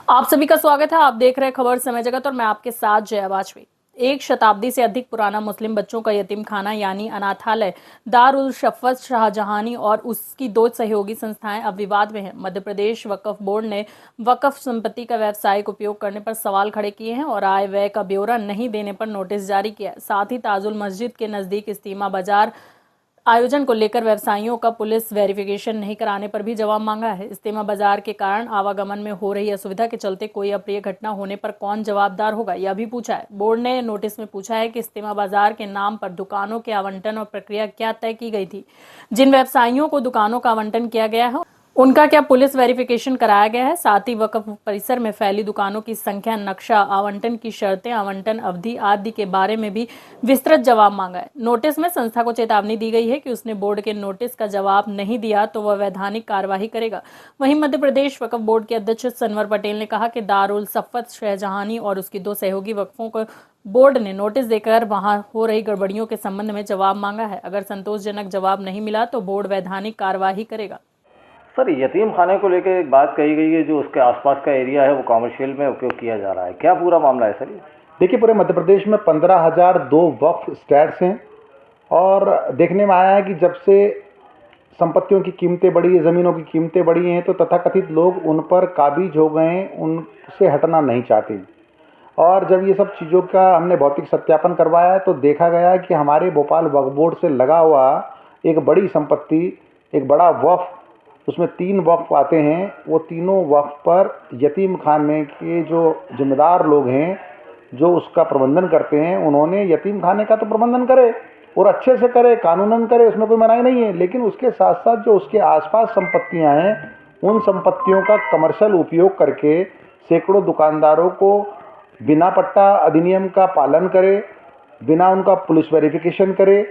आप सभी का स्वागत है। आप देख रहे हैं खबर समय जगत और मैं आपके साथ जया वाजपेयी। एक शताब्दी से अधिक पुराना मुस्लिम बच्चों का यतीम खाना यानी अनाथालय दार उल शफ़क़त शाहजहानी और उसकी दो सहयोगी संस्थाएं अब विवाद में हैं। मध्य प्रदेश वक्फ बोर्ड ने वक्फ संपत्ति का व्यावसायिक उपयोग करने पर सवाल खड़े किए हैं और आय व्यय का ब्यौरा नहीं देने पर नोटिस जारी किया है। साथ ही ताजुल मस्जिद के नजदीक इस्तीमा बाजार आयोजन को लेकर व्यवसायियों का पुलिस वेरिफिकेशन नहीं कराने पर भी जवाब मांगा है। इस्तीमा बाजार के कारण आवागमन में हो रही असुविधा के चलते कोई अप्रिय घटना होने पर कौन जवाबदार होगा, यह भी पूछा है। बोर्ड ने नोटिस में पूछा है कि इस्तीमा बाजार के नाम पर दुकानों के आवंटन और प्रक्रिया क्या तय की गई थी। जिन व्यवसायियों को दुकानों का आवंटन किया गया है उनका क्या पुलिस वेरिफिकेशन कराया गया है। साथ ही वक्फ परिसर में फैली दुकानों की संख्या, नक्शा, आवंटन की शर्तें, आवंटन अवधि आदि के बारे में भी विस्तृत जवाब मांगा है। नोटिस में संस्था को चेतावनी दी गई है कि उसने बोर्ड के नोटिस का जवाब नहीं दिया तो वह वैधानिक कार्यवाही करेगा। वहीं मध्य प्रदेश वक्फ बोर्ड के अध्यक्ष सनवर पटेल ने कहा कि दार उल शफ़क़त शाहजहानी और उसकी दो सहयोगी वक्फों को बोर्ड ने नोटिस देकर वहां हो रही गड़बड़ियों के संबंध में जवाब मांगा है। अगर संतोषजनक जवाब नहीं मिला तो बोर्ड वैधानिक कार्यवाही करेगा। सर, यतीम खाने को लेकर एक बात कही गई है, जो उसके आसपास का एरिया है वो कॉमर्शियल में उपयोग किया जा रहा है। क्या पूरा मामला है सर ये? देखिए, पूरे मध्य प्रदेश में 15,002 वक्फ स्टैट्स हैं और देखने में आया है कि जब से संपत्तियों की कीमतें बढ़ी, ज़मीनों की कीमतें बढ़ी हैं तो तथाकथित लोग उन पर काबिज हो गए हैं, उनसे हटना नहीं चाहते। और जब ये सब चीज़ों का हमने भौतिक सत्यापन करवाया है तो देखा गया कि हमारे भोपाल वक्फ बोर्ड से लगा हुआ एक बड़ी संपत्ति, एक बड़ा वक्फ, उसमें 3 वक्फ आते हैं। वो तीनों वक्फ पर यतीम खाने के जो जिम्मेदार लोग हैं, जो उसका प्रबंधन करते हैं, उन्होंने यतीम खाने का तो प्रबंधन करे और अच्छे से करे, कानूनन करे, उसमें कोई मनाही नहीं है। लेकिन उसके साथ साथ जो उसके आसपास संपत्तियां हैं, उन संपत्तियों का कमर्शियल उपयोग करके सैकड़ों दुकानदारों को बिना पट्टा अधिनियम का पालन करे, बिना उनका पुलिस वेरिफिकेशन करे,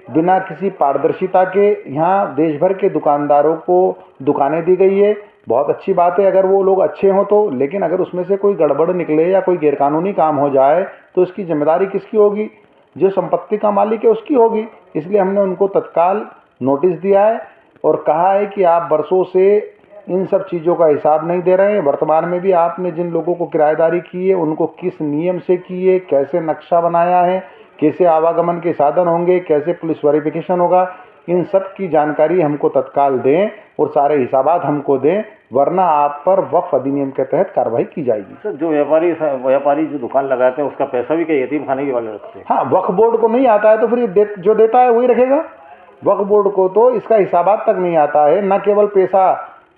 बिना किसी पारदर्शिता के यहाँ देश भर के दुकानदारों को दुकानें दी गई है। बहुत अच्छी बात है अगर वो लोग अच्छे हों तो, लेकिन अगर उसमें से कोई गड़बड़ निकले या कोई गैरकानूनी काम हो जाए तो इसकी जिम्मेदारी किसकी होगी? जो संपत्ति का मालिक है उसकी होगी। इसलिए हमने उनको तत्काल नोटिस दिया है और कहा है कि आप बरसों से इन सब चीज़ों का हिसाब नहीं दे रहे हैं। वर्तमान में भी आपने जिन लोगों को किराएदारी की है उनको किस नियम से की है, कैसे नक्शा बनाया है, कैसे आवागमन के साधन होंगे, कैसे पुलिस वेरिफिकेशन होगा, इन सब की जानकारी हमको तत्काल दें और सारे हिसाबात हमको दें, वरना आप पर वक्फ अधिनियम के तहत कार्रवाई की जाएगी। सर, जो व्यापारी जो दुकान लगाते हैं उसका पैसा भी क्या यतीम खाने के वाले रखते हैं? हाँ, वक्फ बोर्ड को नहीं आता है तो फिर ये जो देता है वही रखेगा। वक्फ बोर्ड को तो इसका हिसाबात तक नहीं आता है। न केवल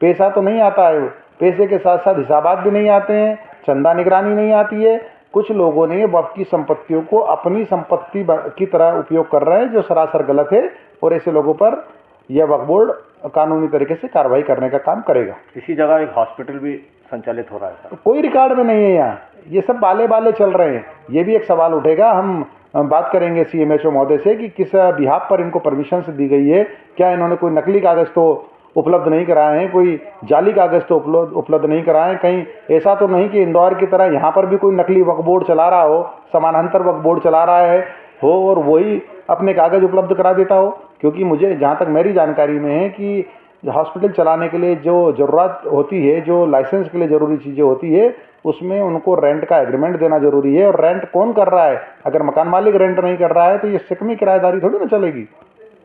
पैसा तो नहीं आता है, पैसे के साथ साथ हिसाबात भी नहीं आते हैं, चंदा निगरानी नहीं आती है। कुछ लोगों ने वक्फ की संपत्तियों को अपनी संपत्ति की तरह उपयोग कर रहे हैं, जो सरासर गलत है और ऐसे लोगों पर यह वक्फ बोर्ड कानूनी तरीके से कार्रवाई करने का काम करेगा। इसी जगह एक हॉस्पिटल भी संचालित हो रहा है सर। कोई रिकॉर्ड में नहीं है यहाँ, ये सब बाले चल रहे हैं। ये भी एक सवाल उठेगा, हम बात करेंगे CMHO महोदय से कि किस बिहाफ पर इनको परमिशन से दी गई है। क्या इन्होंने कोई नकली कागज तो उपलब्ध नहीं कराए हैं, कोई जाली कागज तो उपलब्ध नहीं कराए हैं? कहीं ऐसा तो नहीं कि इंदौर की तरह यहाँ पर भी कोई नकली वक्फ बोर्ड चला रहा हो, समानांतर वक्फ बोर्ड चला रहा हो और वही अपने कागज उपलब्ध करा देता हो? क्योंकि मुझे जहाँ तक मेरी जानकारी में है कि हॉस्पिटल चलाने के लिए जो ज़रूरत होती है, जो लाइसेंस के लिए ज़रूरी चीज़ें होती है, उसमें उनको रेंट का एग्रीमेंट देना जरूरी है। और रेंट कौन कर रहा है? अगर मकान मालिक रेंट नहीं कर रहा है तो ये शिकमी किराएदारी थोड़ी ना चलेगी।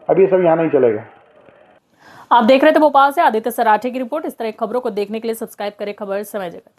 अब ये सब यहाँ नहीं चलेगा। आप देख रहे थे भोपाल से आदित्य सराठे की रिपोर्ट। इस तरह खबरों को देखने के लिए सब्सक्राइब करें खबर समय जगत।